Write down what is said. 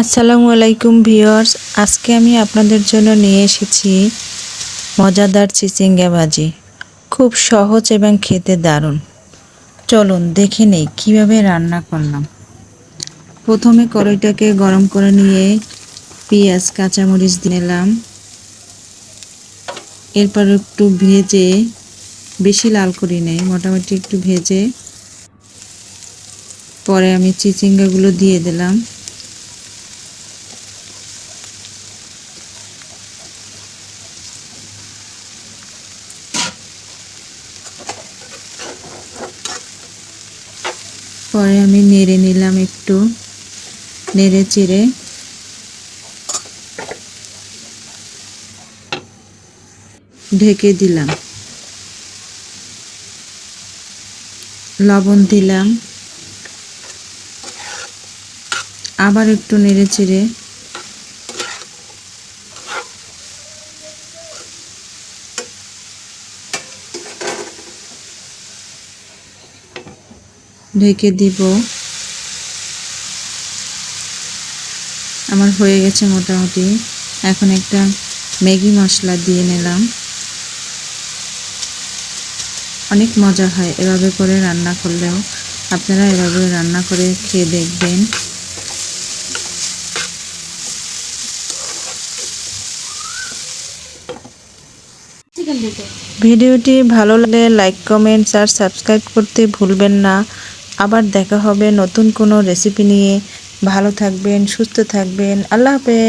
আসসালামু আলাইকুম ভিউয়ার্স, আজকে আমি আপনাদের জন্য নিয়ে এসেছি মজাদার চিচিঙ্গা ভাজি। খুব সহজ এবং খেতে দারুণ। চলুন দেখে নেই কীভাবে রান্না করলাম। প্রথমে কড়াইটাকে গরম করে নিয়ে পেঁয়াজ কাঁচামরিচ দিয়ে নিলাম। এরপর একটু ভেজে, বেশি লাল করি নেই, মোটামুটি একটু ভেজে পরে আমি চিচিঙ্গাগুলো দিয়ে দিলাম। পরে আমি নেড়ে নিলাম, একটু নেড়ে চেড়ে ঢেকে দিলাম। লবণ দিলাম, আবার একটু নেড়ে চেড়ে ঢেকে দিব। আমার হয়ে গেছে মোটামুটি। এখন একটা ম্যাগি মশলা দিয়ে নিলাম। অনেক মজা হয় এভাবে করে রান্না করলেও, আপনারা এভাবে রান্না করে খেয়ে দেখবেন। ভিডিওটি ভালো লাগলে লাইক, কমেন্টস আর সাবস্ক্রাইব করতে ভুলবেন না। আবার দেখা হবে নতুন কোনো রেসিপি নিয়ে। ভালো থাকবেন, সুস্থ থাকবেন। আল্লাহ হাফেজ।